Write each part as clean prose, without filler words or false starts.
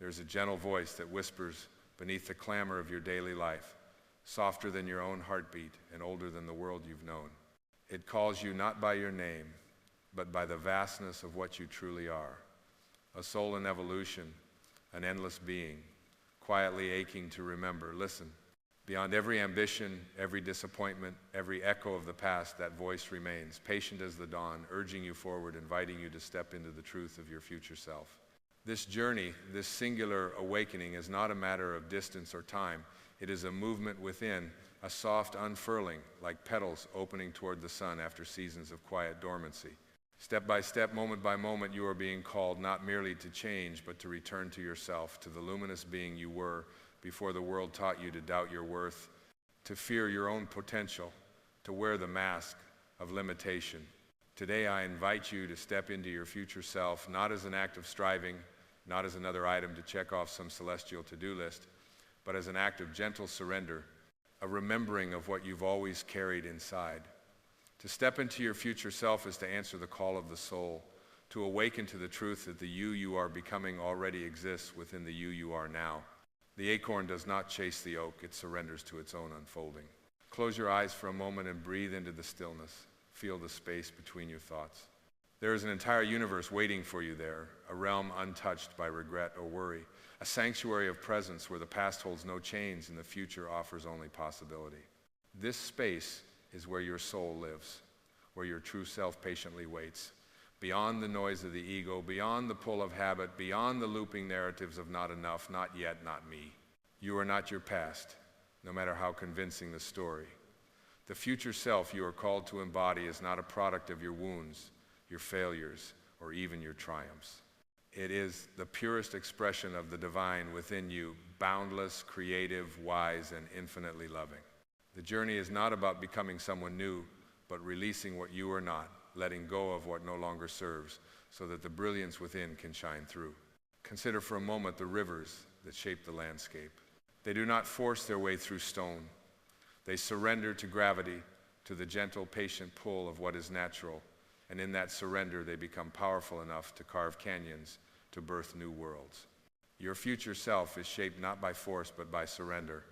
There's a gentle voice that whispers beneath the clamor of your daily life, softer than your own heartbeat and older than the world you've known. It calls you not by your name, but by the vastness of what you truly are. A soul in evolution, an endless being, quietly aching to remember. Listen, beyond every ambition, every disappointment, every echo of the past, that voice remains, patient as the dawn, urging you forward, inviting you to step into the truth of your future self. This journey, this singular awakening, is not a matter of distance or time. It is a movement within, a soft unfurling, like petals opening toward the sun after seasons of quiet dormancy. Step by step, moment by moment, you are being called not merely to change, but to return to yourself, to the luminous being you were before the world taught you to doubt your worth, to fear your own potential, to wear the mask of limitation. Today, I invite you to step into your future self, not as an act of striving, not as another item to check off some celestial to-do list, but as an act of gentle surrender, a remembering of what you've always carried inside. To step into your future self is to answer the call of the soul, to awaken to the truth that the you are becoming already exists within the you are now. The acorn does not chase the oak, it surrenders to its own unfolding. Close your eyes for a moment and breathe into the stillness. Feel the space between your thoughts. There is an entire universe waiting for you there, a realm untouched by regret or worry, a sanctuary of presence where the past holds no chains and the future offers only possibility. This space is where your soul lives, where your true self patiently waits, beyond the noise of the ego, beyond the pull of habit, beyond the looping narratives of not enough, not yet, not me. You are not your past, no matter how convincing the story. The future self you are called to embody is not a product of your wounds, your failures, or even your triumphs. It is the purest expression of the divine within you, boundless, creative, wise, and infinitely loving. The journey is not about becoming someone new, but releasing what you are not, letting go of what no longer serves, so that the brilliance within can shine through. Consider for a moment the rivers that shape the landscape. They do not force their way through stone. They surrender to gravity, to the gentle, patient pull of what is natural, and in that surrender they become powerful enough to carve canyons, to birth new worlds. Your future self is shaped not by force, but by surrender.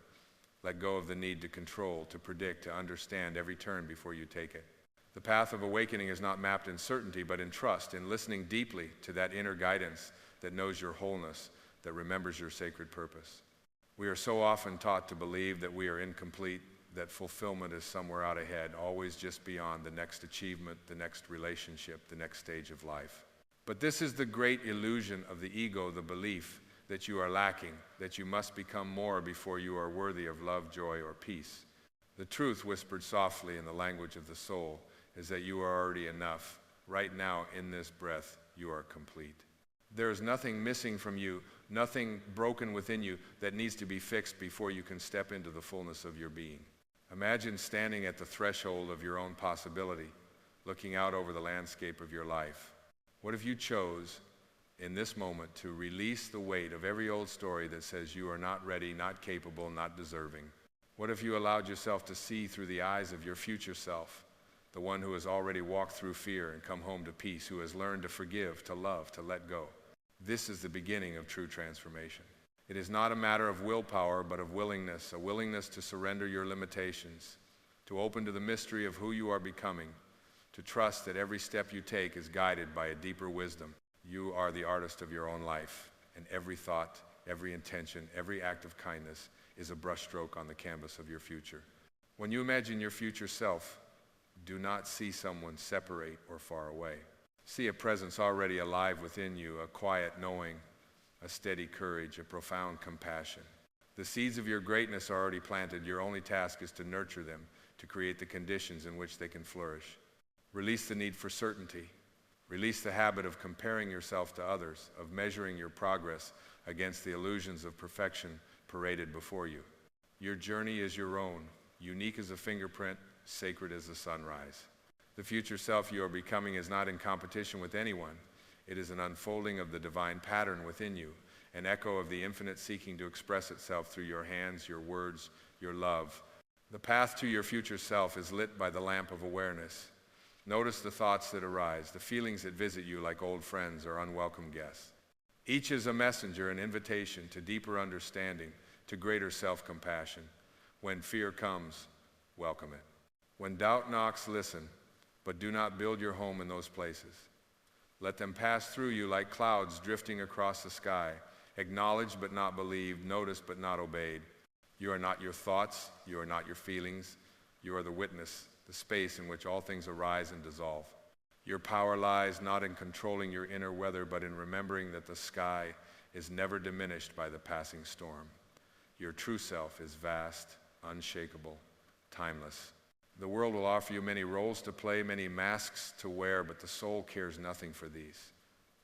Let go of the need to control, to predict, to understand every turn before you take it. The path of awakening is not mapped in certainty, but in trust, in listening deeply to that inner guidance that knows your wholeness, that remembers your sacred purpose. We are so often taught to believe that we are incomplete, that fulfillment is somewhere out ahead, always just beyond the next achievement, the next relationship, the next stage of life. But this is the great illusion of the ego, the belief that you are lacking, that you must become more before you are worthy of love, joy, or peace. The truth, whispered softly in the language of the soul, is that you are already enough. Right now, in this breath, you are complete. There is nothing missing from you, nothing broken within you that needs to be fixed before you can step into the fullness of your being. Imagine standing at the threshold of your own possibility, looking out over the landscape of your life. What if you chose in this moment to release the weight of every old story that says you are not ready, not capable, not deserving? What if you allowed yourself to see through the eyes of your future self, the one who has already walked through fear and come home to peace, who has learned to forgive, to love, to let go? This is the beginning of true transformation. It is not a matter of willpower, but of willingness, a willingness to surrender your limitations, to open to the mystery of who you are becoming, to trust that every step you take is guided by a deeper wisdom. You are the artist of your own life, and every thought, every intention, every act of kindness is a brushstroke on the canvas of your future. When you imagine your future self, do not see someone separate or far away. See a presence already alive within you, a quiet knowing, a steady courage, a profound compassion. The seeds of your greatness are already planted. Your only task is to nurture them, to create the conditions in which they can flourish. Release the need for certainty. Release the habit of comparing yourself to others, of measuring your progress against the illusions of perfection paraded before you. Your journey is your own, unique as a fingerprint, sacred as the sunrise. The future self you are becoming is not in competition with anyone. It is an unfolding of the divine pattern within you, an echo of the infinite seeking to express itself through your hands, your words, your love. The path to your future self is lit by the lamp of awareness. Notice the thoughts that arise, the feelings that visit you like old friends or unwelcome guests. Each is a messenger, an invitation to deeper understanding, to greater self-compassion. When fear comes, welcome it. When doubt knocks, listen, but do not build your home in those places. Let them pass through you like clouds drifting across the sky, acknowledged but not believed, noticed but not obeyed. You are not your thoughts, you are not your feelings, you are the witness, the space in which all things arise and dissolve. Your power lies not in controlling your inner weather, but in remembering that the sky is never diminished by the passing storm. Your true self is vast, unshakable, timeless. The world will offer you many roles to play, many masks to wear, but the soul cares nothing for these.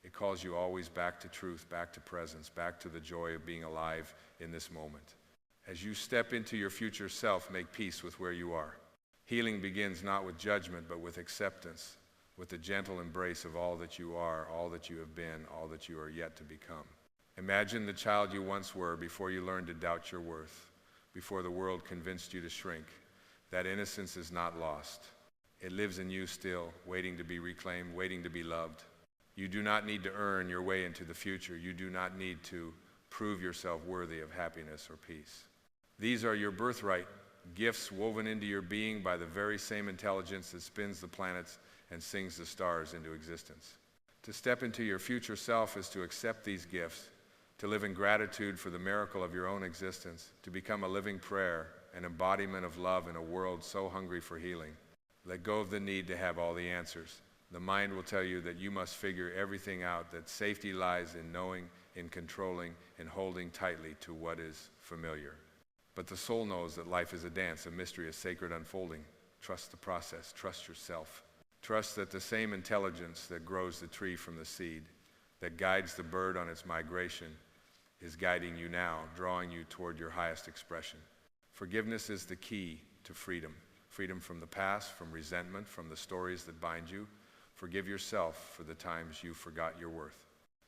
It calls you always back to truth, back to presence, back to the joy of being alive in this moment. As you step into your future self, make peace with where you are. Healing begins not with judgment, but with acceptance, with the gentle embrace of all that you are, all that you have been, all that you are yet to become. Imagine the child you once were before you learned to doubt your worth, before the world convinced you to shrink. That innocence is not lost. It lives in you still, waiting to be reclaimed, waiting to be loved. You do not need to earn your way into the future. You do not need to prove yourself worthy of happiness or peace. These are your birthright, gifts woven into your being by the very same intelligence that spins the planets and sings the stars into existence. To step into your future self is to accept these gifts, to live in gratitude for the miracle of your own existence, to become a living prayer, an embodiment of love in a world so hungry for healing. Let go of the need to have all the answers. The mind will tell you that you must figure everything out, that safety lies in knowing, in controlling, in holding tightly to what is familiar. But the soul knows that life is a dance, a mystery, a sacred unfolding. Trust the process. Trust yourself. Trust that the same intelligence that grows the tree from the seed, that guides the bird on its migration, is guiding you now, drawing you toward your highest expression. Forgiveness is the key to freedom. Freedom from the past, from resentment, from the stories that bind you. Forgive yourself for the times you forgot your worth.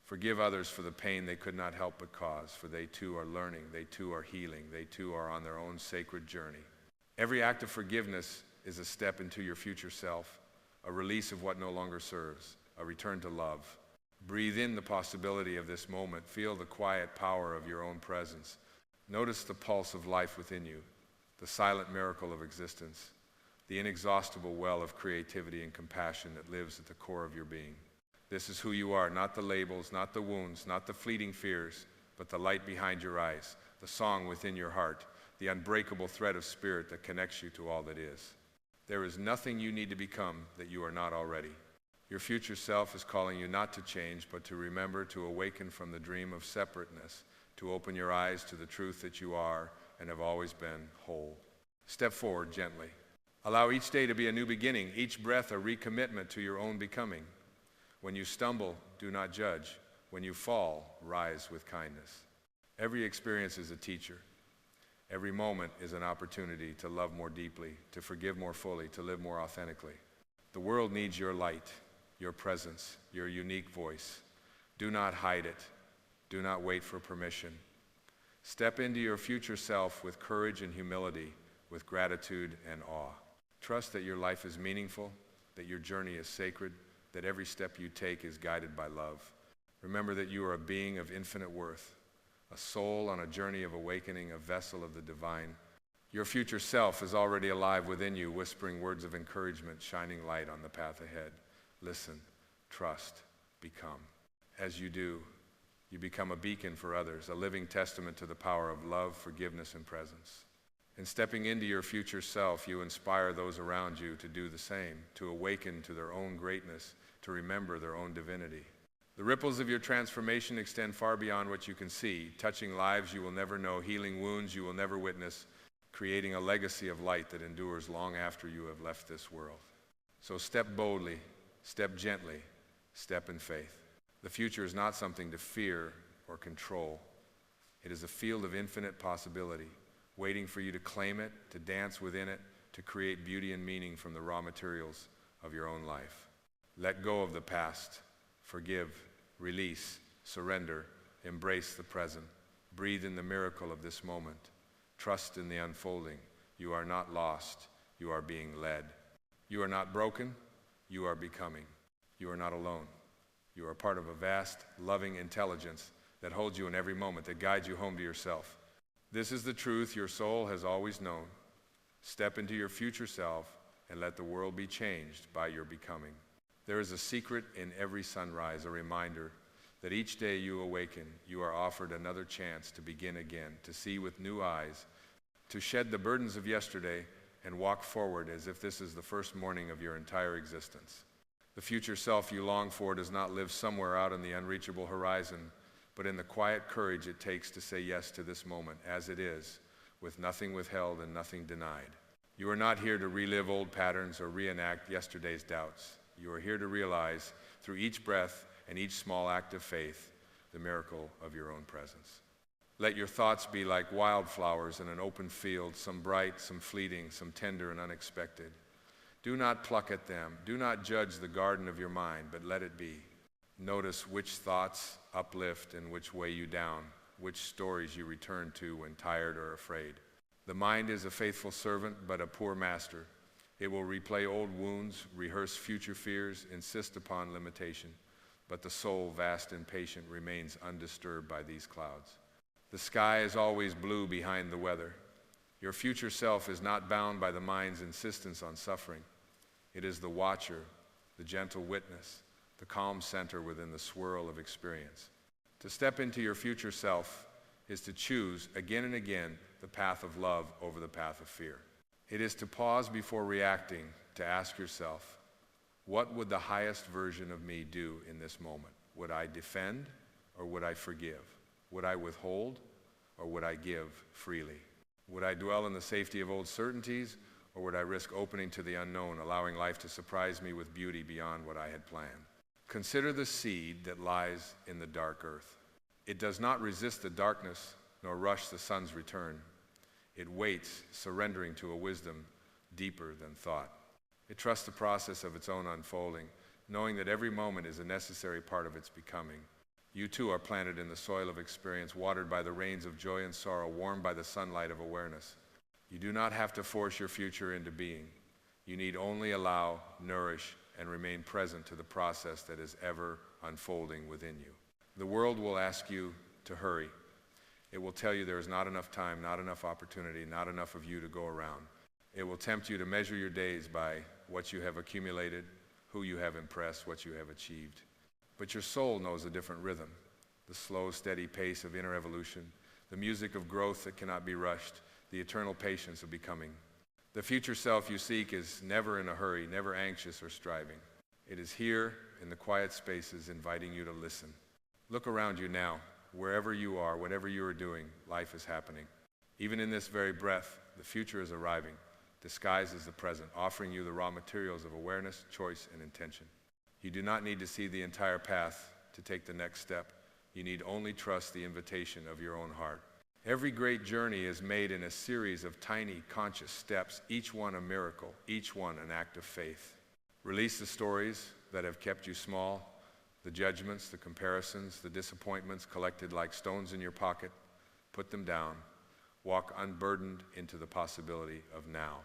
Forgive others for the pain they could not help but cause, for they too are learning, they too are healing, they too are on their own sacred journey. Every act of forgiveness is a step into your future self, a release of what no longer serves, a return to love. Breathe in the possibility of this moment. Feel the quiet power of your own presence. Notice the pulse of life within you, the silent miracle of existence, the inexhaustible well of creativity and compassion that lives at the core of your being. This is who you are, not the labels, not the wounds, not the fleeting fears, but the light behind your eyes, the song within your heart, the unbreakable thread of spirit that connects you to all that is. There is nothing you need to become that you are not already. Your future self is calling you not to change, but to remember, to awaken from the dream of separateness, to open your eyes to the truth that you are and have always been whole. Step forward gently. Allow each day to be a new beginning, each breath a recommitment to your own becoming. When you stumble, do not judge. When you fall, rise with kindness. Every experience is a teacher. Every moment is an opportunity to love more deeply, to forgive more fully, to live more authentically. The world needs your light, your presence, your unique voice. Do not hide it. Do not wait for permission. Step into your future self with courage and humility, with gratitude and awe. Trust that your life is meaningful, that your journey is sacred, that every step you take is guided by love. Remember that you are a being of infinite worth, a soul on a journey of awakening, a vessel of the divine. Your future self is already alive within you, whispering words of encouragement, shining light on the path ahead. Listen, trust, become. As you do, you become a beacon for others, a living testament to the power of love, forgiveness, and presence. In stepping into your future self, you inspire those around you to do the same, to awaken to their own greatness, to remember their own divinity. The ripples of your transformation extend far beyond what you can see, touching lives you will never know, healing wounds you will never witness, creating a legacy of light that endures long after you have left this world. So step boldly, step gently, step in faith. The future is not something to fear or control. It is a field of infinite possibility, waiting for you to claim it, to dance within it, to create beauty and meaning from the raw materials of your own life. Let go of the past. Forgive, release, surrender, embrace the present. Breathe in the miracle of this moment. Trust in the unfolding. You are not lost. You are being led. You are not broken. You are becoming. You are not alone. You are part of a vast, loving intelligence that holds you in every moment, that guides you home to yourself. This is the truth your soul has always known. Step into your future self and let the world be changed by your becoming. There is a secret in every sunrise, a reminder that each day you awaken, you are offered another chance to begin again, to see with new eyes, to shed the burdens of yesterday and walk forward as if this is the first morning of your entire existence. The future self you long for does not live somewhere out on the unreachable horizon, but in the quiet courage it takes to say yes to this moment as it is, with nothing withheld and nothing denied. You are not here to relive old patterns or reenact yesterday's doubts. You are here to realize, through each breath and each small act of faith, the miracle of your own presence. Let your thoughts be like wildflowers in an open field, some bright, some fleeting, some tender and unexpected. Do not pluck at them. Do not judge the garden of your mind, but let it be. Notice which thoughts uplift and which weigh you down, which stories you return to when tired or afraid. The mind is a faithful servant, but a poor master. It will replay old wounds, rehearse future fears, insist upon limitation. But the soul, vast and patient, remains undisturbed by these clouds. The sky is always blue behind the weather. Your future self is not bound by the mind's insistence on suffering. It is the watcher, the gentle witness, the calm center within the swirl of experience. To step into your future self is to choose again and again the path of love over the path of fear. It is to pause before reacting, to ask yourself, what would the highest version of me do in this moment? Would I defend or would I forgive? Would I withhold or would I give freely? Would I dwell in the safety of old certainties or would I risk opening to the unknown, allowing life to surprise me with beauty beyond what I had planned? Consider the seed that lies in the dark earth. It does not resist the darkness nor rush the sun's return. It waits, surrendering to a wisdom deeper than thought. It trusts the process of its own unfolding, knowing that every moment is a necessary part of its becoming. You too are planted in the soil of experience, watered by the rains of joy and sorrow, warmed by the sunlight of awareness. You do not have to force your future into being. You need only allow, nourish, and remain present to the process that is ever unfolding within you. The world will ask you to hurry. It will tell you there is not enough time, not enough opportunity, not enough of you to go around. It will tempt you to measure your days by what you have accumulated, who you have impressed, what you have achieved. But your soul knows a different rhythm, the slow, steady pace of inner evolution, the music of growth that cannot be rushed, the eternal patience of becoming. The future self you seek is never in a hurry, never anxious or striving. It is here in the quiet spaces inviting you to listen. Look around you now. Wherever you are, whatever you are doing, life is happening. Even in this very breath, the future is arriving, disguised as the present, offering you the raw materials of awareness, choice, and intention. You do not need to see the entire path to take the next step. You need only trust the invitation of your own heart. Every great journey is made in a series of tiny, conscious steps, each one a miracle, each one an act of faith. Release the stories that have kept you small, the judgments, the comparisons, the disappointments collected like stones in your pocket. Put them down. Walk unburdened into the possibility of now.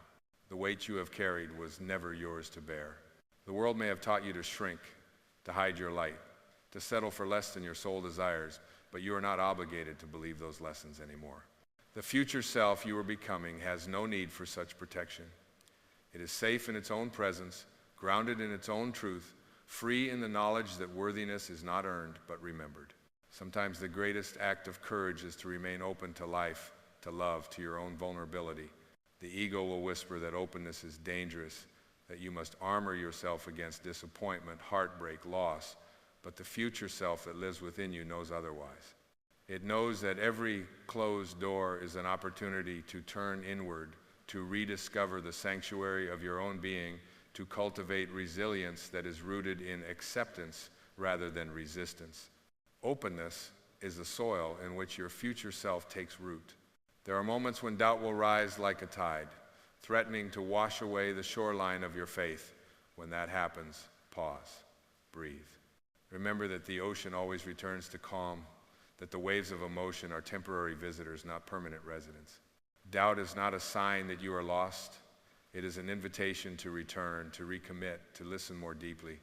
The weight you have carried was never yours to bear. The world may have taught you to shrink, to hide your light, to settle for less than your soul desires, but you are not obligated to believe those lessons anymore. The future self you are becoming has no need for such protection. It is safe in its own presence, grounded in its own truth, free in the knowledge that worthiness is not earned but remembered. Sometimes the greatest act of courage is to remain open to life, to love, to your own vulnerability. The ego will whisper that openness is dangerous, that you must armor yourself against disappointment, heartbreak, loss, but the future self that lives within you knows otherwise. It knows that every closed door is an opportunity to turn inward, to rediscover the sanctuary of your own being, to cultivate resilience that is rooted in acceptance rather than resistance. Openness is the soil in which your future self takes root. There are moments when doubt will rise like a tide, threatening to wash away the shoreline of your faith. When that happens, pause, breathe. Remember that the ocean always returns to calm, that the waves of emotion are temporary visitors, not permanent residents. Doubt is not a sign that you are lost. It is an invitation to return, to recommit, to listen more deeply.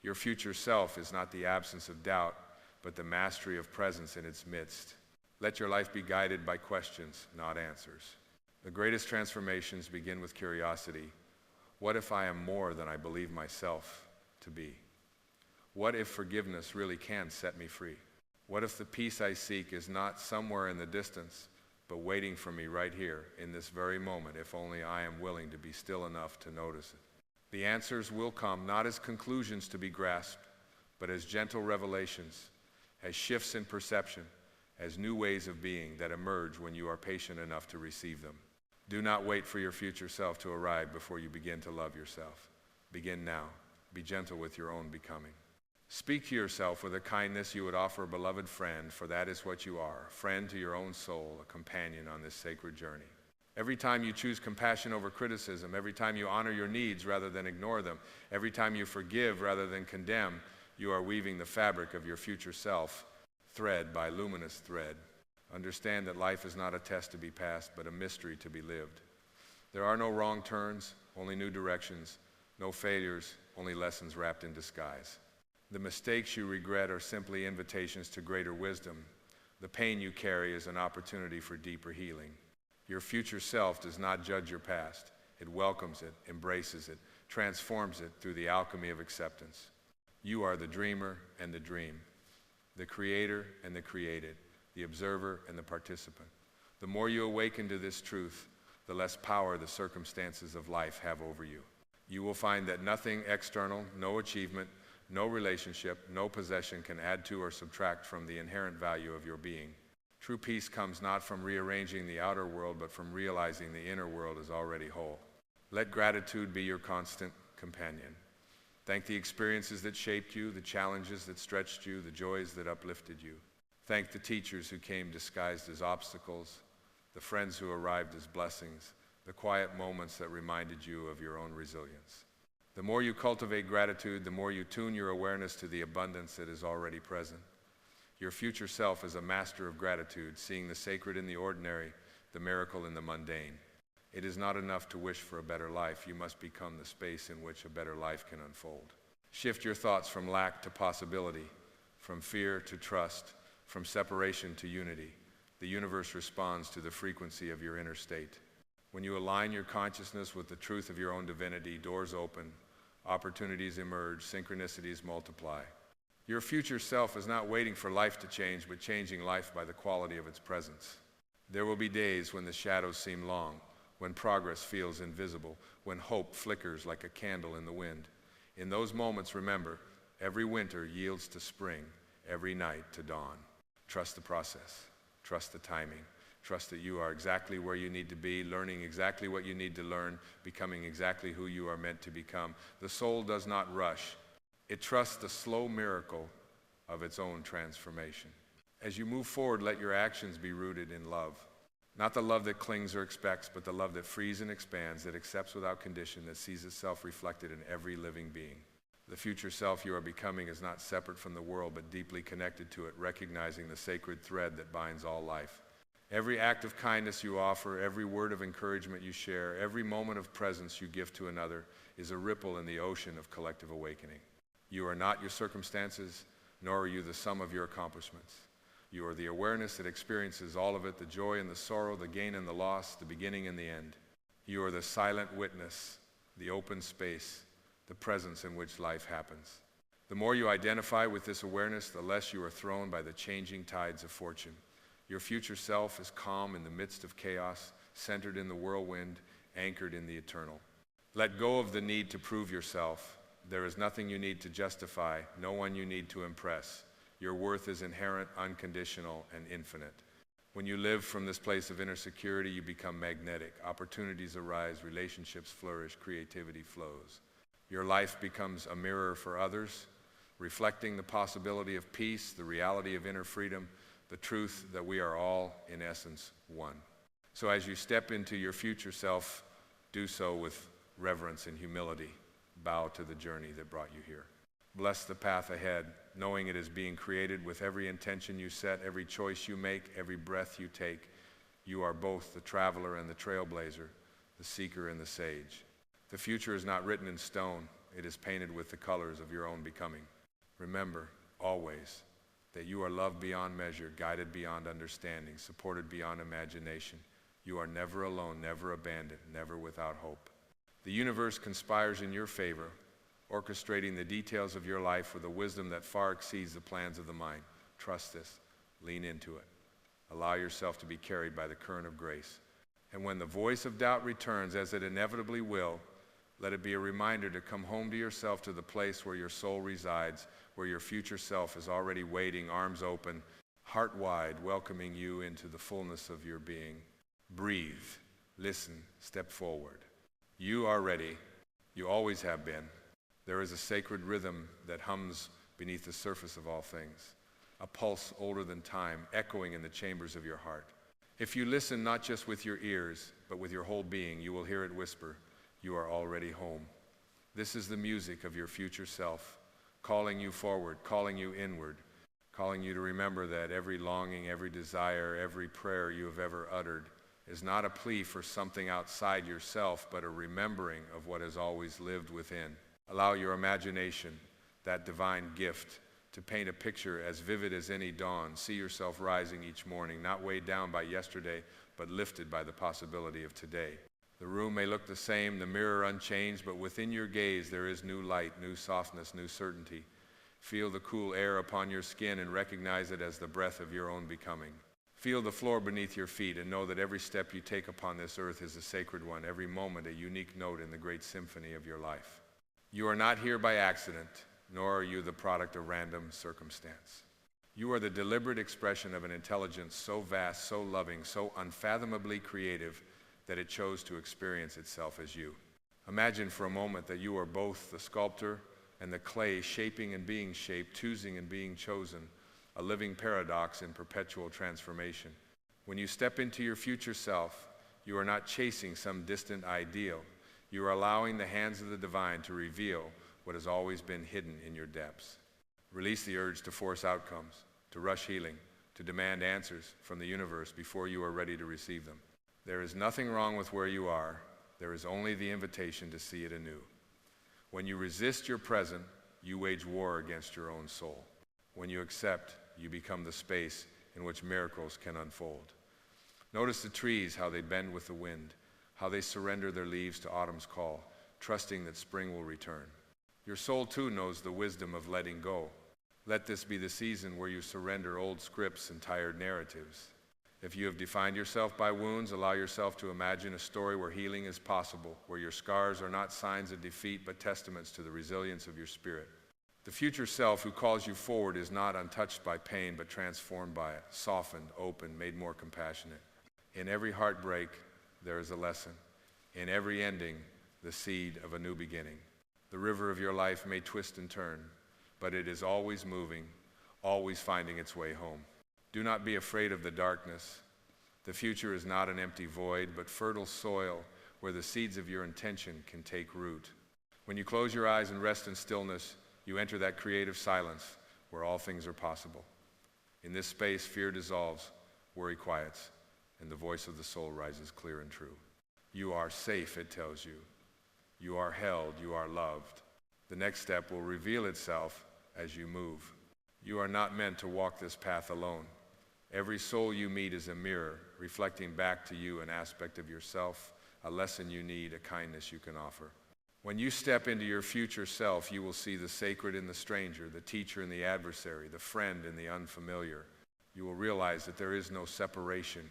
Your future self is not the absence of doubt, but the mastery of presence in its midst. Let your life be guided by questions, not answers. The greatest transformations begin with curiosity. What if I am more than I believe myself to be? What if forgiveness really can set me free? What if the peace I seek is not somewhere in the distance, but waiting for me right here in this very moment, if only I am willing to be still enough to notice it? The answers will come not as conclusions to be grasped, but as gentle revelations, as shifts in perception, as new ways of being that emerge when you are patient enough to receive them. Do not wait for your future self to arrive before you begin to love yourself. Begin now. Be gentle with your own becoming. Speak to yourself with a kindness you would offer a beloved friend, for that is what you are, a friend to your own soul, a companion on this sacred journey. Every time you choose compassion over criticism, every time you honor your needs rather than ignore them, every time you forgive rather than condemn, you are weaving the fabric of your future self, thread by luminous thread. Understand that life is not a test to be passed, but a mystery to be lived. There are no wrong turns, only new directions, no failures, only lessons wrapped in disguise. The mistakes you regret are simply invitations to greater wisdom. The pain you carry is an opportunity for deeper healing. Your future self does not judge your past. It welcomes it, embraces it, transforms it through the alchemy of acceptance. You are the dreamer and the dream, the creator and the created, the observer and the participant. The more you awaken to this truth, the less power the circumstances of life have over you. You will find that nothing external, no achievement, no relationship, no possession can add to or subtract from the inherent value of your being. True peace comes not from rearranging the outer world, but from realizing the inner world is already whole. Let gratitude be your constant companion. Thank the experiences that shaped you, the challenges that stretched you, the joys that uplifted you. Thank the teachers who came disguised as obstacles, the friends who arrived as blessings, the quiet moments that reminded you of your own resilience. The more you cultivate gratitude, the more you tune your awareness to the abundance that is already present. Your future self is a master of gratitude, seeing the sacred in the ordinary, the miracle in the mundane. It is not enough to wish for a better life. You must become the space in which a better life can unfold. Shift your thoughts from lack to possibility, from fear to trust, from separation to unity. The universe responds to the frequency of your inner state. When you align your consciousness with the truth of your own divinity, doors open, opportunities emerge, synchronicities multiply. Your future self is not waiting for life to change, but changing life by the quality of its presence. There will be days when the shadows seem long, when progress feels invisible, when hope flickers like a candle in the wind. In those moments, remember, every winter yields to spring, every night to dawn. Trust the process. Trust the timing. Trust that you are exactly where you need to be, learning exactly what you need to learn, becoming exactly who you are meant to become. The soul does not rush. It trusts the slow miracle of its own transformation. As you move forward, let your actions be rooted in love. Not the love that clings or expects, but the love that frees and expands, that accepts without condition, that sees itself reflected in every living being. The future self you are becoming is not separate from the world, but deeply connected to it, recognizing the sacred thread that binds all life. Every act of kindness you offer, every word of encouragement you share, every moment of presence you give to another is a ripple in the ocean of collective awakening. You are not your circumstances, nor are you the sum of your accomplishments. You are the awareness that experiences all of it, the joy and the sorrow, the gain and the loss, the beginning and the end. You are the silent witness, the open space, the presence in which life happens. The more you identify with this awareness, the less you are thrown by the changing tides of fortune. Your future self is calm in the midst of chaos, centered in the whirlwind, anchored in the eternal. Let go of the need to prove yourself. There is nothing you need to justify, no one you need to impress. Your worth is inherent, unconditional, and infinite. When you live from this place of inner security, you become magnetic. Opportunities arise, relationships flourish, creativity flows. Your life becomes a mirror for others, reflecting the possibility of peace, the reality of inner freedom, the truth that we are all, in essence, one. So as you step into your future self, do so with reverence and humility. Bow to the journey that brought you here. Bless the path ahead, knowing it is being created with every intention you set, every choice you make, every breath you take. You are both the traveler and the trailblazer, the seeker and the sage. The future is not written in stone. it is painted with the colors of your own becoming. Remember, always, that you are loved beyond measure, guided beyond understanding, supported beyond imagination. You are never alone, never abandoned, never without hope. The universe conspires in your favor, orchestrating the details of your life with a wisdom that far exceeds the plans of the mind. Trust this. Lean into it. Allow yourself to be carried by the current of grace. And when the voice of doubt returns, as it inevitably will, let it be a reminder to come home to yourself, to the place where your soul resides, where your future self is already waiting, arms open, heart wide, welcoming you into the fullness of your being. Breathe, listen, step forward. You are ready. You always have been. There is a sacred rhythm that hums beneath the surface of all things, a pulse older than time, echoing in the chambers of your heart. If you listen not just with your ears, but with your whole being, you will hear it whisper, "You are already home." This is the music of your future self, calling you forward, calling you inward, calling you to remember that every longing, every desire, every prayer you have ever uttered is not a plea for something outside yourself, but a remembering of what has always lived within. Allow your imagination, that divine gift, to paint a picture as vivid as any dawn. See yourself rising each morning, not weighed down by yesterday, but lifted by the possibility of today. The room may look the same, the mirror unchanged, but within your gaze there is new light, new softness, new certainty. Feel the cool air upon your skin and recognize it as the breath of your own becoming. Feel the floor beneath your feet and know that every step you take upon this earth is a sacred one, every moment a unique note in the great symphony of your life. You are not here by accident, nor are you the product of random circumstance. You are the deliberate expression of an intelligence so vast, so loving, so unfathomably creative that it chose to experience itself as you. Imagine for a moment that you are both the sculptor and the clay, shaping and being shaped, choosing and being chosen, a living paradox in perpetual transformation. When you step into your future self, you are not chasing some distant ideal. You are allowing the hands of the divine to reveal what has always been hidden in your depths. Release the urge to force outcomes, to rush healing, to demand answers from the universe before you are ready to receive them. There is nothing wrong with where you are. There is only the invitation to see it anew. When you resist your present, you wage war against your own soul. When you accept, you become the space in which miracles can unfold. Notice the trees, how they bend with the wind, how they surrender their leaves to autumn's call, trusting that spring will return. Your soul too knows the wisdom of letting go. Let this be the season where you surrender old scripts and tired narratives. If you have defined yourself by wounds, allow yourself to imagine a story where healing is possible, where your scars are not signs of defeat, but testaments to the resilience of your spirit. The future self who calls you forward is not untouched by pain, but transformed by it, softened, opened, made more compassionate. In every heartbreak, there is a lesson. In every ending, the seed of a new beginning. The river of your life may twist and turn, but it is always moving, always finding its way home. Do not be afraid of the darkness. The future is not an empty void, but fertile soil where the seeds of your intention can take root. When you close your eyes and rest in stillness, you enter that creative silence where all things are possible. In this space, fear dissolves, worry quiets, and the voice of the soul rises clear and true. You are safe, it tells you. You are held, you are loved. The next step will reveal itself as you move. You are not meant to walk this path alone. Every soul you meet is a mirror, reflecting back to you an aspect of yourself, a lesson you need, a kindness you can offer. When you step into your future self, you will see the sacred in the stranger, the teacher in the adversary, the friend in the unfamiliar. You will realize that there is no separation,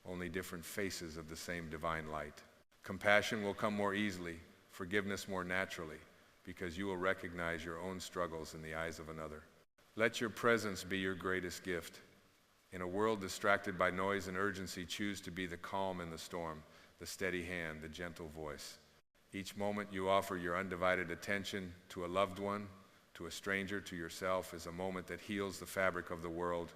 only different faces of the same divine light. Compassion will come more easily, forgiveness more naturally, because you will recognize your own struggles in the eyes of another. Let your presence be your greatest gift. In a world distracted by noise and urgency, choose to be the calm in the storm, the steady hand, the gentle voice. Each moment you offer your undivided attention to a loved one, to a stranger, to yourself, is a moment that heals the fabric of the world.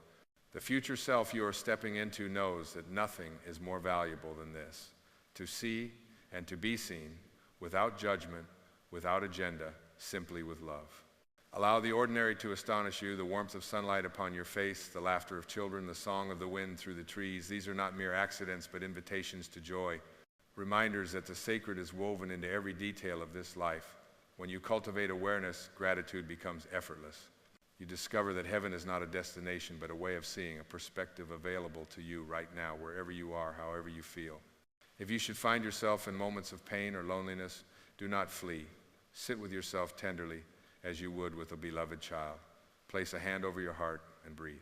The future self you are stepping into knows that nothing is more valuable than this: to see and to be seen, without judgment, without agenda, simply with love. Allow the ordinary to astonish you, the warmth of sunlight upon your face, the laughter of children, the song of the wind through the trees. These are not mere accidents, but invitations to joy, reminders that the sacred is woven into every detail of this life. When you cultivate awareness, gratitude becomes effortless. You discover that heaven is not a destination, but a way of seeing, a perspective available to you right now, wherever you are, however you feel. If you should find yourself in moments of pain or loneliness, do not flee. Sit with yourself tenderly, as you would with a beloved child. Place a hand over your heart and breathe.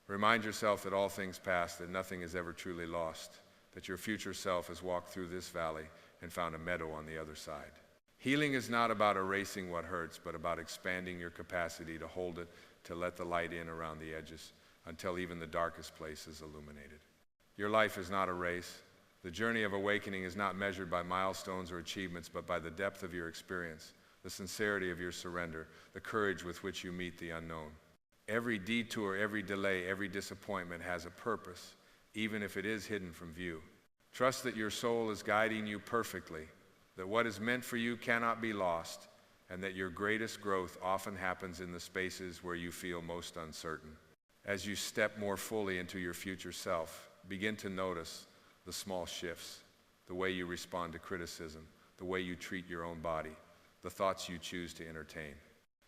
Remind yourself that all things pass, that nothing is ever truly lost, that your future self has walked through this valley and found a meadow on the other side. Healing is not about erasing what hurts, but about expanding your capacity to hold it, to let the light in around the edges, until even the darkest place is illuminated. Your life is not a race. The journey of awakening is not measured by milestones or achievements, but by the depth of your experience, the sincerity of your surrender, the courage with which you meet the unknown. Every detour, every delay, every disappointment has a purpose, even if it is hidden from view. Trust that your soul is guiding you perfectly, that what is meant for you cannot be lost, and that your greatest growth often happens in the spaces where you feel most uncertain. As you step more fully into your future self, begin to notice the small shifts, the way you respond to criticism, the way you treat your own body, the thoughts you choose to entertain.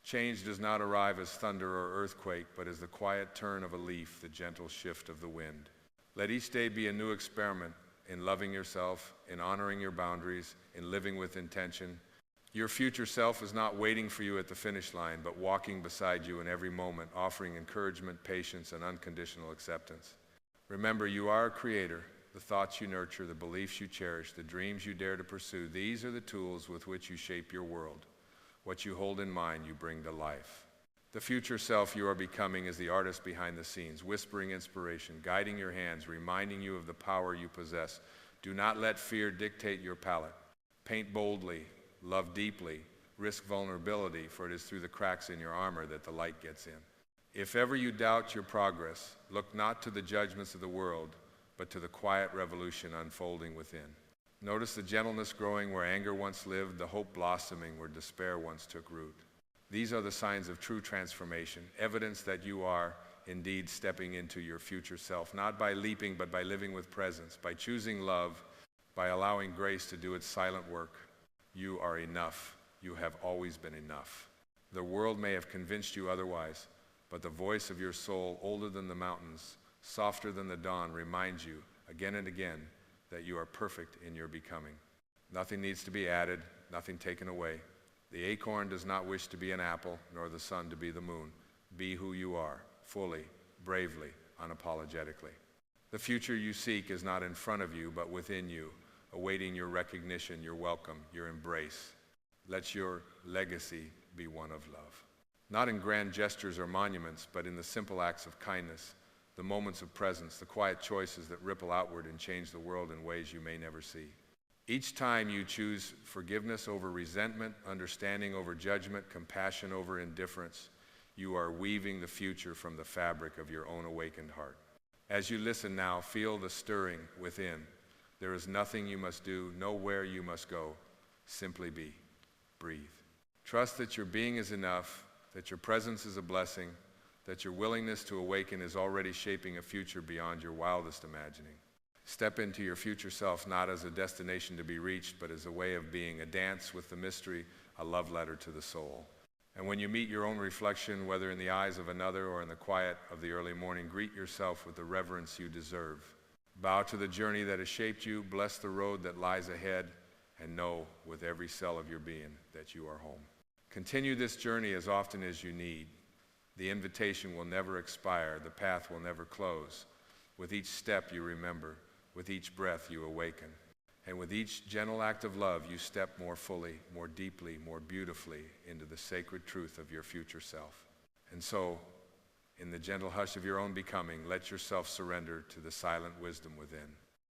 Change does not arrive as thunder or earthquake, but as the quiet turn of a leaf, the gentle shift of the wind. Let each day be a new experiment in loving yourself, in honoring your boundaries, in living with intention. Your future self is not waiting for you at the finish line, but walking beside you in every moment, offering encouragement, patience, and unconditional acceptance. Remember, you are a creator. The thoughts you nurture, the beliefs you cherish, the dreams you dare to pursue, these are the tools with which you shape your world. What you hold in mind, you bring to life. The future self you are becoming is the artist behind the scenes, whispering inspiration, guiding your hands, reminding you of the power you possess. Do not let fear dictate your palette. Paint boldly, love deeply, risk vulnerability, for it is through the cracks in your armor that the light gets in. If ever you doubt your progress, look not to the judgments of the world, but to the quiet revolution unfolding within. Notice the gentleness growing where anger once lived, the hope blossoming where despair once took root. These are the signs of true transformation, evidence that you are indeed stepping into your future self, not by leaping, but by living with presence, by choosing love, by allowing grace to do its silent work. You are enough. You have always been enough. The world may have convinced you otherwise, but the voice of your soul, older than the mountains, softer than the dawn, reminds you again and again that you are perfect in your becoming. Nothing needs to be added, nothing taken away. The acorn does not wish to be an apple, nor the sun to be the moon. Be who you are, fully, bravely, unapologetically. The future you seek is not in front of you, but within you, awaiting your recognition, your welcome, your embrace. Let your legacy be one of love. Not in grand gestures or monuments, but in the simple acts of kindness, the moments of presence, the quiet choices that ripple outward and change the world in ways you may never see. Each time you choose forgiveness over resentment, understanding over judgment, compassion over indifference, you are weaving the future from the fabric of your own awakened heart. As you listen now, feel the stirring within. There is nothing you must do, nowhere you must go. Simply be. Breathe. Trust that your being is enough, that your presence is a blessing, that your willingness to awaken is already shaping a future beyond your wildest imagining. Step into your future self not as a destination to be reached, but as a way of being, a dance with the mystery, a love letter to the soul. And when you meet your own reflection, whether in the eyes of another or in the quiet of the early morning, greet yourself with the reverence you deserve. Bow to the journey that has shaped you, bless the road that lies ahead, and know with every cell of your being that you are home. Continue this journey as often as you need. The invitation will never expire. The path will never close. With each step you remember. With each breath you awaken. And with each gentle act of love you step more fully, more deeply, more beautifully into the sacred truth of your future self. And so, in the gentle hush of your own becoming, let yourself surrender to the silent wisdom within.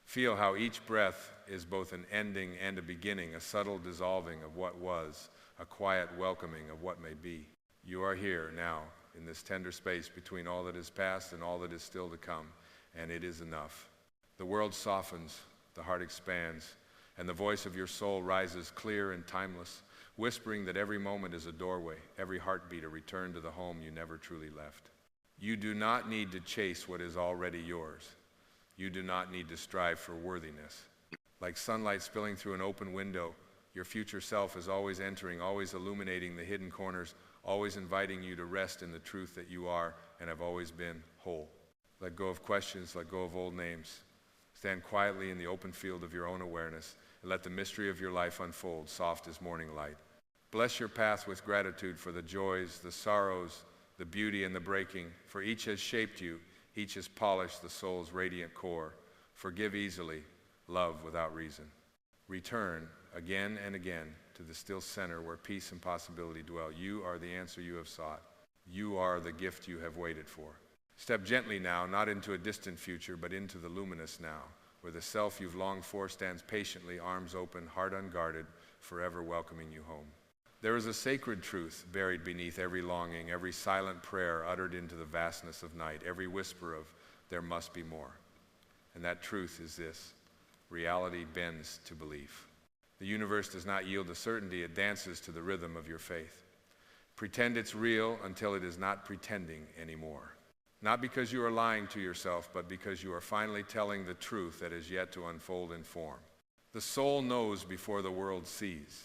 Feel how each breath is both an ending and a beginning, a subtle dissolving of what was, a quiet welcoming of what may be. You are here now, in this tender space between all that is past and all that is still to come, and it is enough. The world softens, the heart expands, and the voice of your soul rises clear and timeless, whispering that every moment is a doorway, every heartbeat a return to the home you never truly left. You do not need to chase what is already yours. You do not need to strive for worthiness. Like sunlight spilling through an open window, Your future self is always entering, always illuminating the hidden corners, always inviting you to rest in the truth that you are and have always been whole. Let go of questions, let go of old names. Stand quietly in the open field of your own awareness and let the mystery of your life unfold, soft as morning light. Bless your path with gratitude for the joys, the sorrows, the beauty and the breaking, for each has shaped you, each has polished the soul's radiant core. Forgive easily, love without reason. Return again and again to the still center where peace and possibility dwell. You are the answer you have sought. You are the gift you have waited for. Step gently now, not into a distant future, but into the luminous now, where the self you've longed for stands patiently, arms open, heart unguarded, forever welcoming you home. There is a sacred truth buried beneath every longing, every silent prayer uttered into the vastness of night, every whisper of there must be more. And that truth is this: reality bends to belief. The universe does not yield to certainty, it dances to the rhythm of your faith. Pretend it's real until it is not pretending anymore. Not because you are lying to yourself, but because you are finally telling the truth that is yet to unfold in form. The soul knows before the world sees.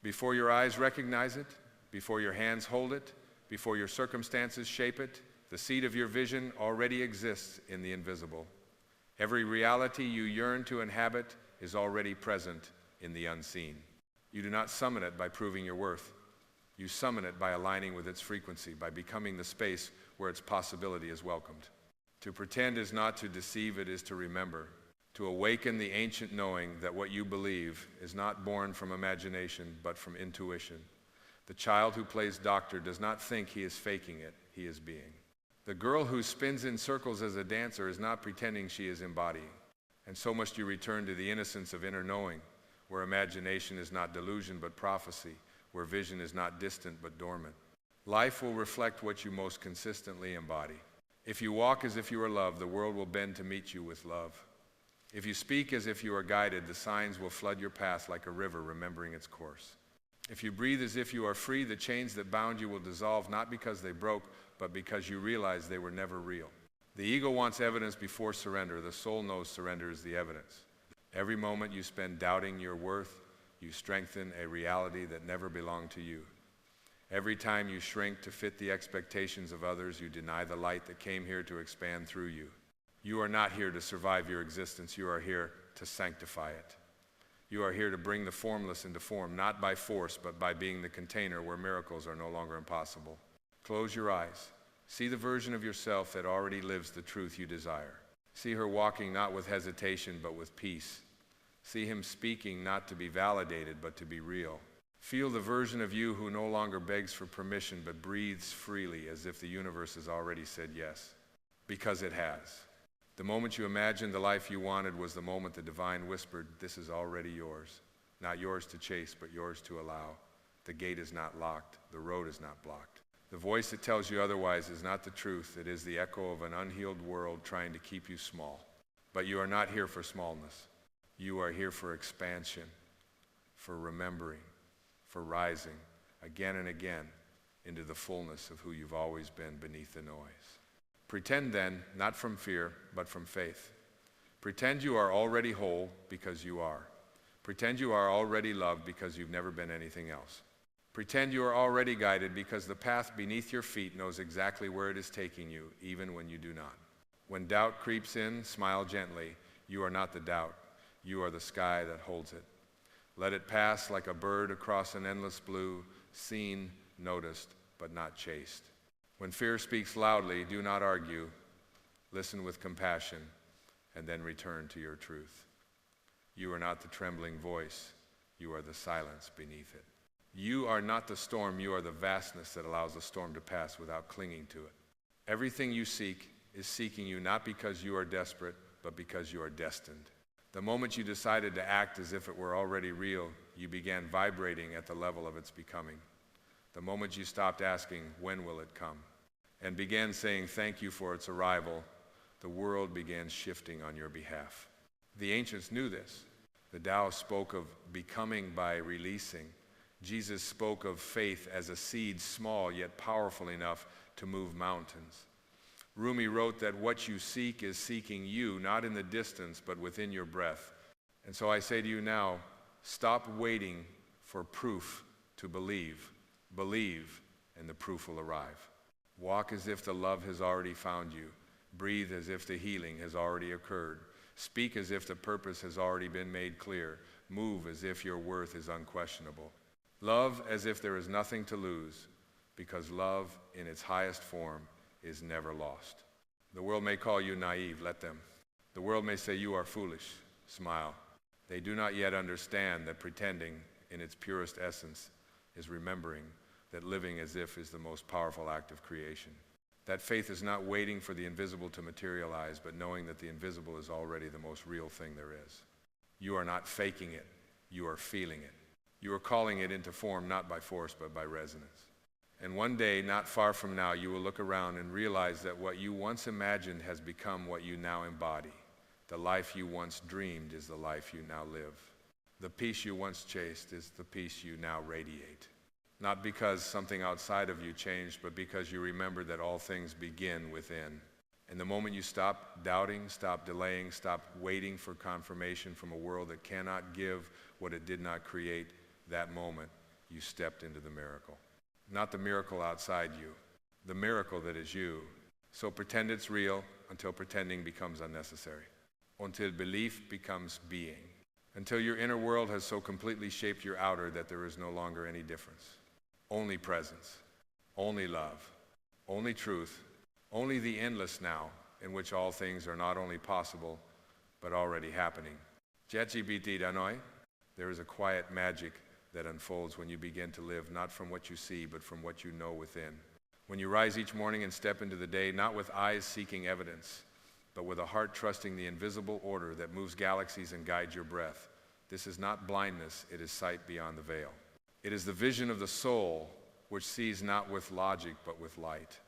Before your eyes recognize it, before your hands hold it, before your circumstances shape it, the seed of your vision already exists in the invisible. Every reality you yearn to inhabit is already present in the unseen. You do not summon it by proving your worth. You summon it by aligning with its frequency, by becoming the space where its possibility is welcomed. To pretend is not to deceive, it is to remember. To awaken the ancient knowing that what you believe is not born from imagination, but from intuition. The child who plays doctor does not think he is faking it, he is being. The girl who spins in circles as a dancer is not pretending she is embodying. And so must you return to the innocence of inner knowing, where imagination is not delusion but prophecy, where vision is not distant but dormant. Life will reflect what you most consistently embody. If you walk as if you are loved, the world will bend to meet you with love. If you speak as if you are guided, the signs will flood your path like a river remembering its course. If you breathe as if you are free, the chains that bound you will dissolve, not because they broke, but because you realize they were never real. The ego wants evidence before surrender. The soul knows surrender is the evidence. Every moment you spend doubting your worth, you strengthen a reality that never belonged to you. Every time you shrink to fit the expectations of others, you deny the light that came here to expand through you. You are not here to survive your existence. You are here to sanctify it. You are here to bring the formless into form, not by force, but by being the container where miracles are no longer impossible. Close your eyes. See the version of yourself that already lives the truth you desire. See her walking not with hesitation, but with peace. See him speaking not to be validated, but to be real. Feel the version of you who no longer begs for permission, but breathes freely as if the universe has already said yes, because it has. The moment you imagined the life you wanted was the moment the divine whispered, "This is already yours." Not yours to chase, but yours to allow. The gate is not locked. The road is not blocked. The voice that tells you otherwise is not the truth. It is the echo of an unhealed world trying to keep you small. But you are not here for smallness. You are here for expansion, for remembering, for rising again and again into the fullness of who you've always been beneath the noise. Pretend then, not from fear, but from faith. Pretend you are already whole because you are. Pretend you are already loved because you've never been anything else. Pretend you are already guided because the path beneath your feet knows exactly where it is taking you, even when you do not. When doubt creeps in, smile gently. You are not the doubt. You are the sky that holds it. Let it pass like a bird across an endless blue, seen, noticed, but not chased. When fear speaks loudly, do not argue. Listen with compassion, and then return to your truth. You are not the trembling voice. You are the silence beneath it. You are not the storm. You are the vastness that allows the storm to pass without clinging to it. Everything you seek is seeking you not because you are desperate, but because you are destined. The moment you decided to act as if it were already real, you began vibrating at the level of its becoming. The moment you stopped asking, when will it come, and began saying thank you for its arrival, the world began shifting on your behalf. The ancients knew this. The Tao spoke of becoming by releasing. Jesus spoke of faith as a seed, small yet powerful enough to move mountains. Rumi wrote that what you seek is seeking you, not in the distance, but within your breath. And so I say to you now, stop waiting for proof to believe. Believe, and the proof will arrive. Walk as if the love has already found you. Breathe as if the healing has already occurred. Speak as if the purpose has already been made clear. Move as if your worth is unquestionable. Love as if there is nothing to lose, because love in its highest form is never lost. The world may call you naive, let them. The world may say you are foolish, smile. They do not yet understand that pretending in its purest essence is remembering that living as if is the most powerful act of creation. That faith is not waiting for the invisible to materialize, but knowing that the invisible is already the most real thing there is. You are not faking it, you are feeling it. You are calling it into form not by force, but by resonance. And one day, not far from now, you will look around and realize that what you once imagined has become what you now embody. The life you once dreamed is the life you now live. The peace you once chased is the peace you now radiate. Not because something outside of you changed, but because you remember that all things begin within. And the moment you stop doubting, stop delaying, stop waiting for confirmation from a world that cannot give what it did not create, that moment you stepped into the miracle. Not the miracle outside you, the miracle that is you. So pretend it's real until pretending becomes unnecessary. Until belief becomes being. Until your inner world has so completely shaped your outer that there is no longer any difference. Only presence, only love, only truth, only the endless now in which all things are not only possible, but already happening. Jetsibiti danoi, there is a quiet magic that unfolds when you begin to live not from what you see, but from what you know within. When you rise each morning and step into the day, not with eyes seeking evidence, but with a heart trusting the invisible order that moves galaxies and guides your breath. This is not blindness, it is sight beyond the veil. It is the vision of the soul which sees not with logic, but with light.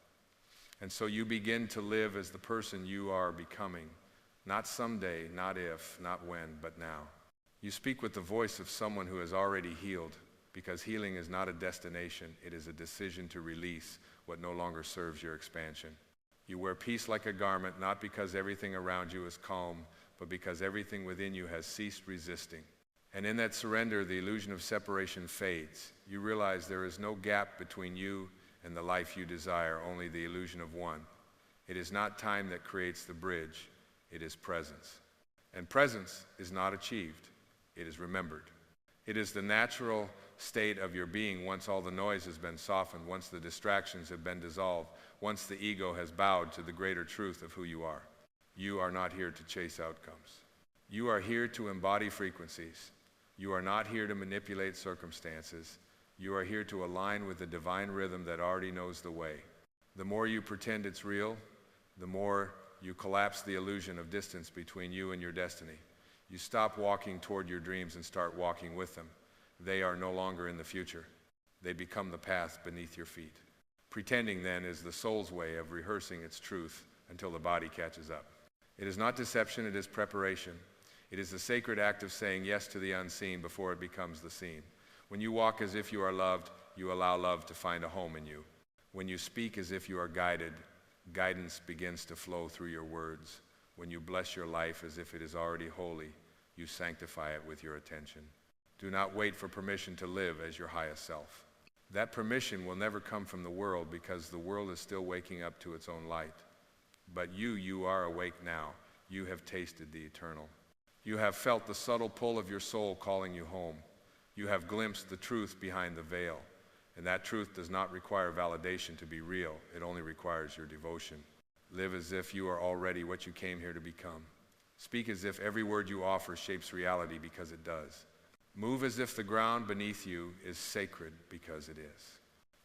And so you begin to live as the person you are becoming, not someday, not if, not when, but now. You speak with the voice of someone who has already healed, because healing is not a destination, it is a decision to release what no longer serves your expansion. You wear peace like a garment, not because everything around you is calm, but because everything within you has ceased resisting. And in that surrender, the illusion of separation fades. You realize there is no gap between you and the life you desire, only the illusion of one. It is not time that creates the bridge, it is presence. And presence is not achieved, it is remembered. It is the natural state of your being once all the noise has been softened, once the distractions have been dissolved, once the ego has bowed to the greater truth of who you are. You are not here to chase outcomes. You are here to embody frequencies. You are not here to manipulate circumstances. You are here to align with the divine rhythm that already knows the way. The more you pretend it's real, the more you collapse the illusion of distance between you and your destiny. You stop walking toward your dreams and start walking with them. They are no longer in the future. They become the path beneath your feet. Pretending, then, is the soul's way of rehearsing its truth until the body catches up. It is not deception, it is preparation. It is the sacred act of saying yes to the unseen before it becomes the seen. When you walk as if you are loved, you allow love to find a home in you. When you speak as if you are guided, guidance begins to flow through your words. When you bless your life as if it is already holy, you sanctify it with your attention. Do not wait for permission to live as your highest self. That permission will never come from the world, because the world is still waking up to its own light. But you are awake now. You have tasted the eternal. You have felt the subtle pull of your soul calling you home. You have glimpsed the truth behind the veil. And that truth does not require validation to be real. It only requires your devotion. Live as if you are already what you came here to become. Speak as if every word you offer shapes reality, because it does. Move as if the ground beneath you is sacred, because it is.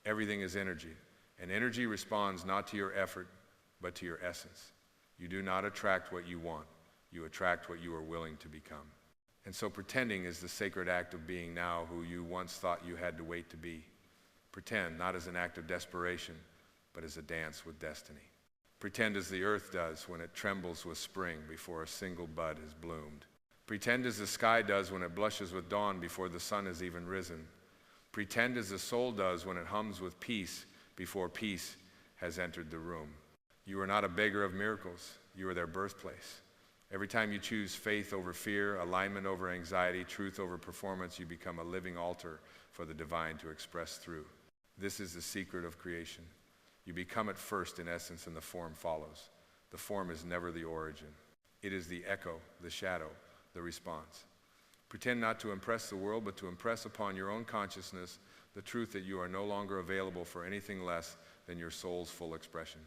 Everything is energy, and energy responds not to your effort, but to your essence. You do not attract what you want. You attract what you are willing to become. And so pretending is the sacred act of being now who you once thought you had to wait to be. Pretend not as an act of desperation, but as a dance with destiny. Pretend as the earth does when it trembles with spring before a single bud has bloomed. Pretend as the sky does when it blushes with dawn before the sun has even risen. Pretend as the soul does when it hums with peace before peace has entered the room. You are not a beggar of miracles. You are their birthplace. Every time you choose faith over fear, alignment over anxiety, truth over performance, you become a living altar for the divine to express through. This is the secret of creation. You become it first in essence, and the form follows. The form is never the origin. It is the echo, the shadow, the response. Pretend not to impress the world, but to impress upon your own consciousness the truth that you are no longer available for anything less than your soul's full expression.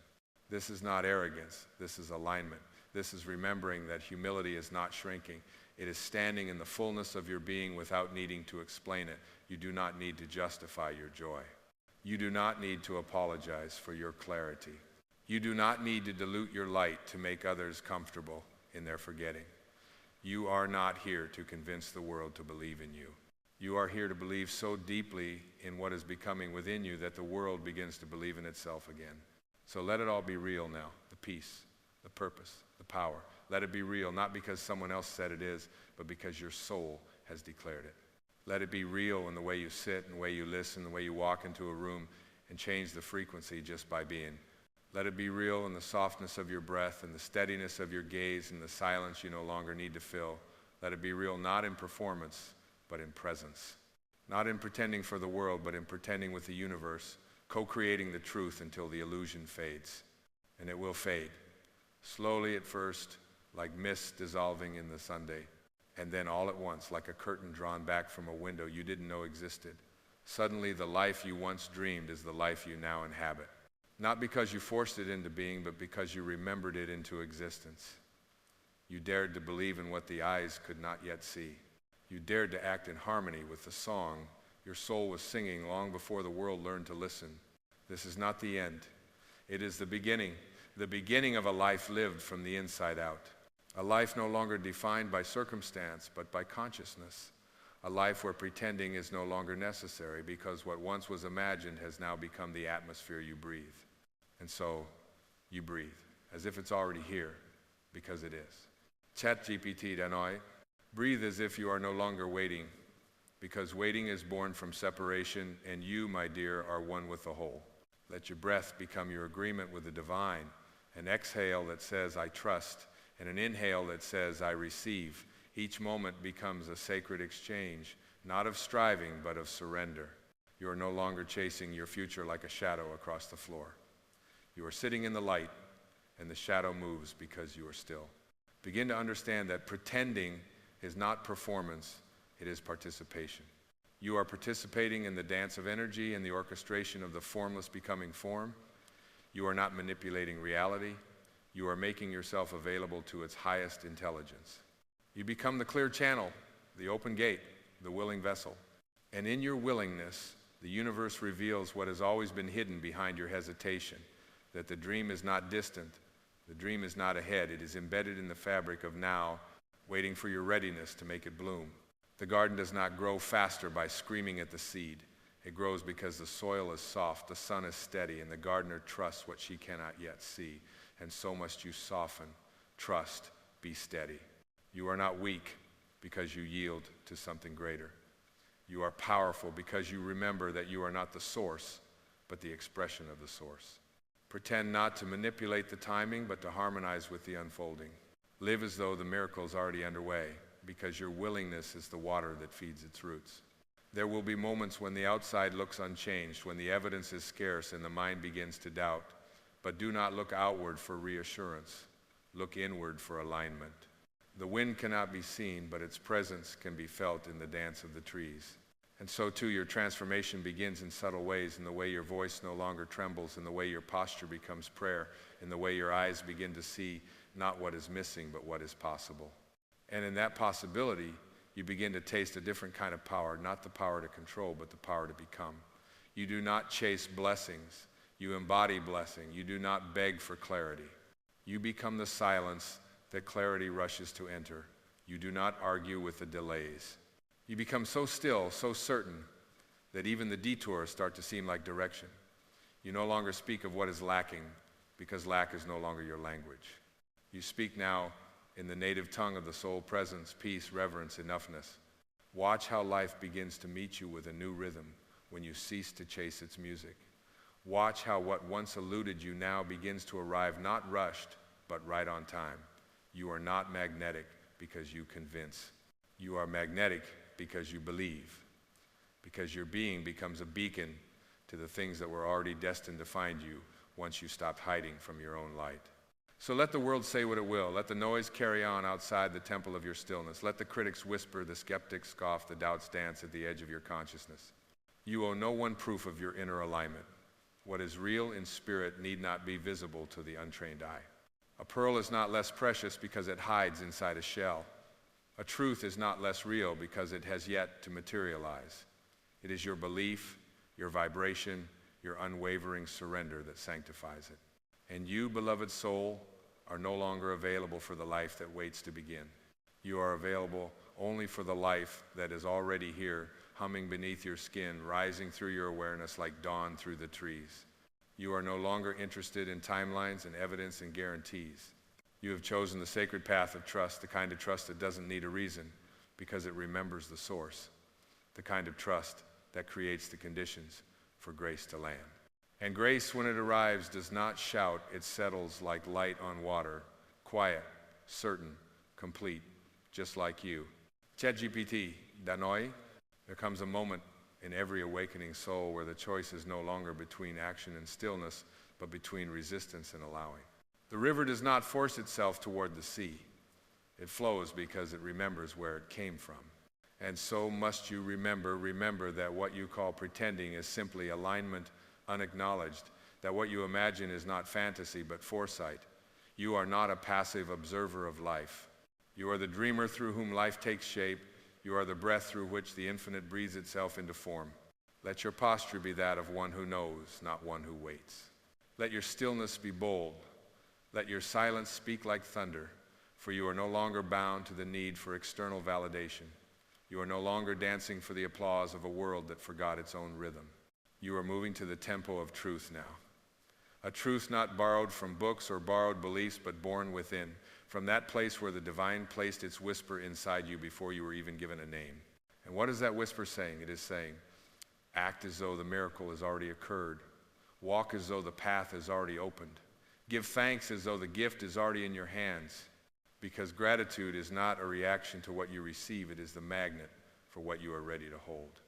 This is not arrogance. This is alignment. This is remembering that humility is not shrinking. It is standing in the fullness of your being without needing to explain it. You do not need to justify your joy. You do not need to apologize for your clarity. You do not need to dilute your light to make others comfortable in their forgetting. You are not here to convince the world to believe in you. You are here to believe so deeply in what is becoming within you that the world begins to believe in itself again. So let it all be real now, the peace, the purpose, the power. Let it be real, not because someone else said it is, but because your soul has declared it. Let it be real in the way you sit, in the way you listen, the way you walk into a room and change the frequency just by being. Let it be real in the softness of your breath and the steadiness of your gaze and the silence you no longer need to fill. Let it be real not in performance, but in presence. Not in pretending for the world, but in pretending with the universe, co-creating the truth until the illusion fades. And it will fade. Slowly at first, like mist dissolving in the Sunday. And then all at once, like a curtain drawn back from a window you didn't know existed. Suddenly the life you once dreamed is the life you now inhabit. Not because you forced it into being, but because you remembered it into existence. You dared to believe in what the eyes could not yet see. You dared to act in harmony with the song your soul was singing long before the world learned to listen. This is not the end. It is the beginning of a life lived from the inside out. A life no longer defined by circumstance, but by consciousness. A life where pretending is no longer necessary because what once was imagined has now become the atmosphere you breathe. And so you breathe as if it's already here because it is. ChatGPT Danoi, breathe as if you are no longer waiting because waiting is born from separation and you, my dear, are one with the whole. Let your breath become your agreement with the divine, an exhale that says, I trust, and an inhale that says, I receive. Each moment becomes a sacred exchange, not of striving, but of surrender. You are no longer chasing your future like a shadow across the floor. You are sitting in the light, and the shadow moves because you are still. Begin to understand that pretending is not performance, it is participation. You are participating in the dance of energy and the orchestration of the formless becoming form. You are not manipulating reality. You are making yourself available to its highest intelligence. You become the clear channel, the open gate, the willing vessel. And in your willingness, the universe reveals what has always been hidden behind your hesitation, that the dream is not distant, the dream is not ahead, it is embedded in the fabric of now, waiting for your readiness to make it bloom. The garden does not grow faster by screaming at the seed. It grows because the soil is soft, the sun is steady, and the gardener trusts what she cannot yet see. And so must you soften, trust, be steady. You are not weak because you yield to something greater. You are powerful because you remember that you are not the source, but the expression of the source. Pretend not to manipulate the timing, but to harmonize with the unfolding. Live as though the miracle is already underway, because your willingness is the water that feeds its roots. There will be moments when the outside looks unchanged, when the evidence is scarce and the mind begins to doubt. But do not look outward for reassurance. Look inward for alignment. The wind cannot be seen, but its presence can be felt in the dance of the trees. And so too your transformation begins in subtle ways, in the way your voice no longer trembles, in the way your posture becomes prayer, in the way your eyes begin to see not what is missing, but what is possible. And in that possibility, you begin to taste a different kind of power, not the power to control, but the power to become. You do not chase blessings. You embody blessing. You do not beg for clarity. You become the silence that clarity rushes to enter. You do not argue with the delays. You become so still, so certain, that even the detours start to seem like direction. You no longer speak of what is lacking, because lack is no longer your language. You speak now in the native tongue of the soul presence, peace, reverence, enoughness. Watch how life begins to meet you with a new rhythm when you cease to chase its music. Watch how what once eluded you now begins to arrive not rushed, but right on time. You are not magnetic because you convince. You are magnetic because you believe, because your being becomes a beacon to the things that were already destined to find you once you stopped hiding from your own light. So let the world say what it will. Let the noise carry on outside the temple of your stillness. Let the critics whisper, the skeptics scoff, the doubts dance at the edge of your consciousness. You owe no one proof of your inner alignment. What is real in spirit need not be visible to the untrained eye. A pearl is not less precious because it hides inside a shell. A truth is not less real because it has yet to materialize. It is your belief, your vibration, your unwavering surrender that sanctifies it. And you, beloved soul, are no longer available for the life that waits to begin. You are available only for the life that is already here, humming beneath your skin, rising through your awareness like dawn through the trees. You are no longer interested in timelines and evidence and guarantees. You have chosen the sacred path of trust, the kind of trust that doesn't need a reason because it remembers the source, the kind of trust that creates the conditions for grace to land. And grace, when it arrives, does not shout. It settles like light on water, quiet, certain, complete, just like you. ChatGPT, Danoi. There comes a moment in every awakening soul where the choice is no longer between action and stillness, but between resistance and allowing. The river does not force itself toward the sea. It flows because it remembers where it came from. And so must you remember that what you call pretending is simply alignment unacknowledged, that what you imagine is not fantasy but foresight. You are not a passive observer of life. You are the dreamer through whom life takes shape. You are the breath through which the infinite breathes itself into form. Let your posture be that of one who knows, not one who waits. Let your stillness be bold. Let your silence speak like thunder, for you are no longer bound to the need for external validation. You are no longer dancing for the applause of a world that forgot its own rhythm. You are moving to the tempo of truth now. A truth not borrowed from books or borrowed beliefs, but born within, from that place where the divine placed its whisper inside you before you were even given a name. And what is that whisper saying? It is saying, act as though the miracle has already occurred. Walk as though the path has already opened. Give thanks as though the gift is already in your hands. Because gratitude is not a reaction to what you receive, it is the magnet for what you are ready to hold.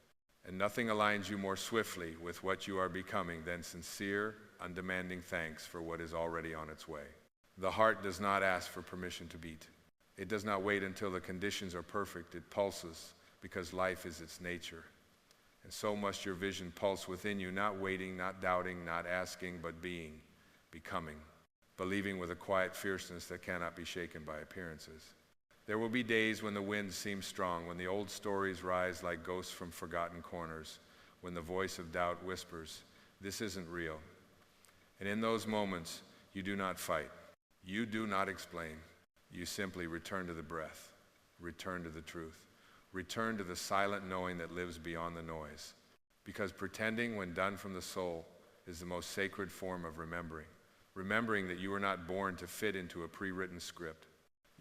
And nothing aligns you more swiftly with what you are becoming than sincere, undemanding thanks for what is already on its way. The heart does not ask for permission to beat. It does not wait until the conditions are perfect. It pulses because life is its nature. And so must your vision pulse within you, not waiting, not doubting, not asking, but being, becoming, believing with a quiet fierceness that cannot be shaken by appearances. There will be days when the wind seems strong, when the old stories rise like ghosts from forgotten corners, when the voice of doubt whispers, this isn't real. And in those moments, you do not fight. You do not explain. You simply return to the breath, return to the truth, return to the silent knowing that lives beyond the noise. Because pretending, when done from the soul, is the most sacred form of remembering. Remembering that you were not born to fit into a pre-written script.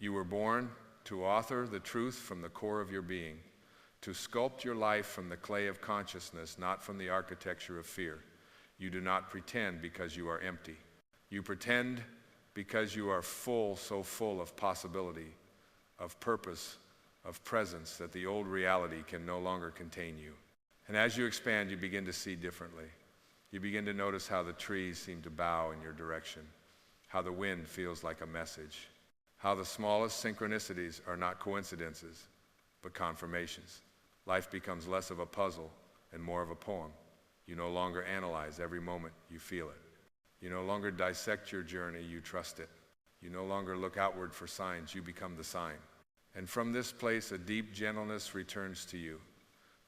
You were born to author the truth from the core of your being, to sculpt your life from the clay of consciousness, not from the architecture of fear. You do not pretend because you are empty. You pretend because you are full, so full of possibility, of purpose, of presence, that the old reality can no longer contain you. And as you expand, you begin to see differently. You begin to notice how the trees seem to bow in your direction, how the wind feels like a message, how the smallest synchronicities are not coincidences, but confirmations. Life becomes less of a puzzle and more of a poem. You no longer analyze every moment, you feel it. You no longer dissect your journey, you trust it. You no longer look outward for signs, you become the sign. And from this place, a deep gentleness returns to you.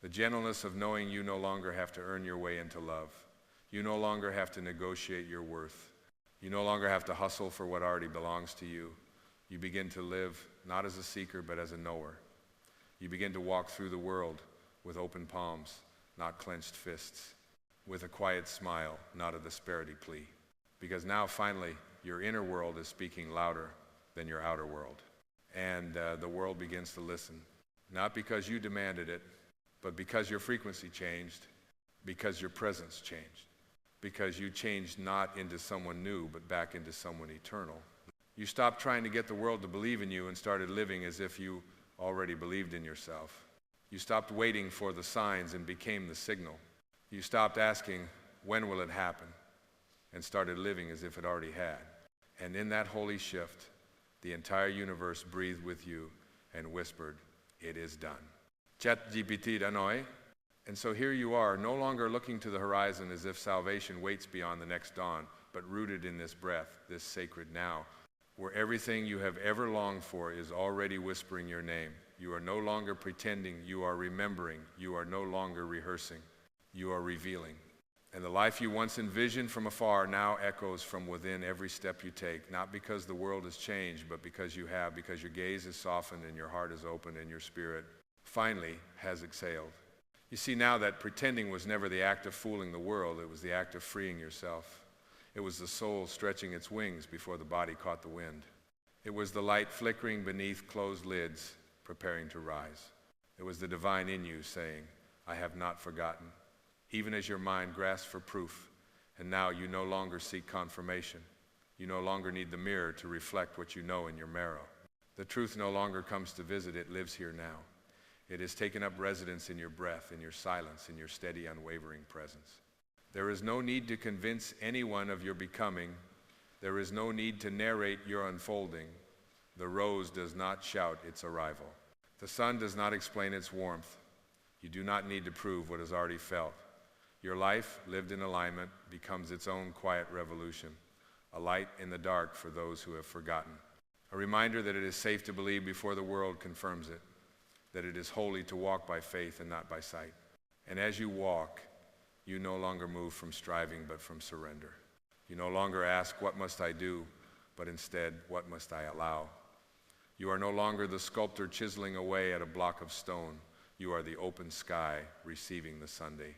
The gentleness of knowing you no longer have to earn your way into love. You no longer have to negotiate your worth. You no longer have to hustle for what already belongs to you. You begin to live not as a seeker, but as a knower. You begin to walk through the world with open palms, not clenched fists, with a quiet smile, not a disparity plea. Because now, finally, your inner world is speaking louder than your outer world. And the world begins to listen, not because you demanded it, but because your frequency changed, because your presence changed, because you changed not into someone new, but back into someone eternal. You stopped trying to get the world to believe in you and started living as if you already believed in yourself. You stopped waiting for the signs and became the signal. You stopped asking, when will it happen? And started living as if it already had. And in that holy shift, the entire universe breathed with you and whispered, it is done. Chat GPT danoi. And so here you are, no longer looking to the horizon as if salvation waits beyond the next dawn, but rooted in this breath, this sacred now, where everything you have ever longed for is already whispering your name. You are no longer pretending, you are remembering. You are no longer rehearsing, you are revealing. And the life you once envisioned from afar now echoes from within every step you take, not because the world has changed, but because you have, because your gaze is softened and your heart is opened and your spirit finally has exhaled. You see now that pretending was never the act of fooling the world, it was the act of freeing yourself. It was the soul stretching its wings before the body caught the wind. It was the light flickering beneath closed lids, preparing to rise. It was the divine in you saying, I have not forgotten. Even as your mind grasps for proof, and now you no longer seek confirmation. You no longer need the mirror to reflect what you know in your marrow. The truth no longer comes to visit, it lives here now. It has taken up residence in your breath, in your silence, in your steady, unwavering presence. There is no need to convince anyone of your becoming. There is no need to narrate your unfolding. The rose does not shout its arrival. The sun does not explain its warmth. You do not need to prove what is already felt. Your life, lived in alignment, becomes its own quiet revolution, a light in the dark for those who have forgotten, a reminder that it is safe to believe before the world confirms it, that it is holy to walk by faith and not by sight. And as you walk, you no longer move from striving but from surrender. You no longer ask, what must I do? But instead, what must I allow? You are no longer the sculptor chiseling away at a block of stone. You are the open sky receiving the Sunday.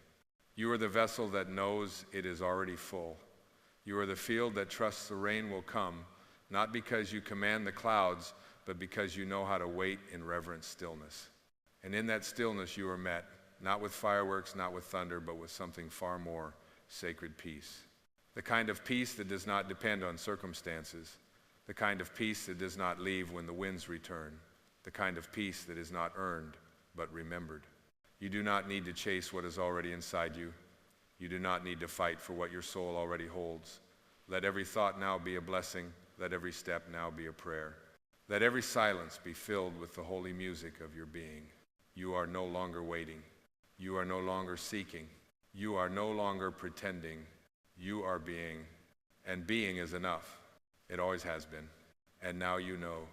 You are the vessel that knows it is already full. You are the field that trusts the rain will come, not because you command the clouds, but because you know how to wait in reverent stillness. And in that stillness you are met, not with fireworks, not with thunder, but with something far more, sacred peace. The kind of peace that does not depend on circumstances, the kind of peace that does not leave when the winds return, the kind of peace that is not earned, but remembered. You do not need to chase what is already inside you. You do not need to fight for what your soul already holds. Let every thought now be a blessing. Let every step now be a prayer. Let every silence be filled with the holy music of your being. You are no longer waiting. You are no longer seeking. You are no longer pretending. You are being, and being is enough. It always has been. And now you know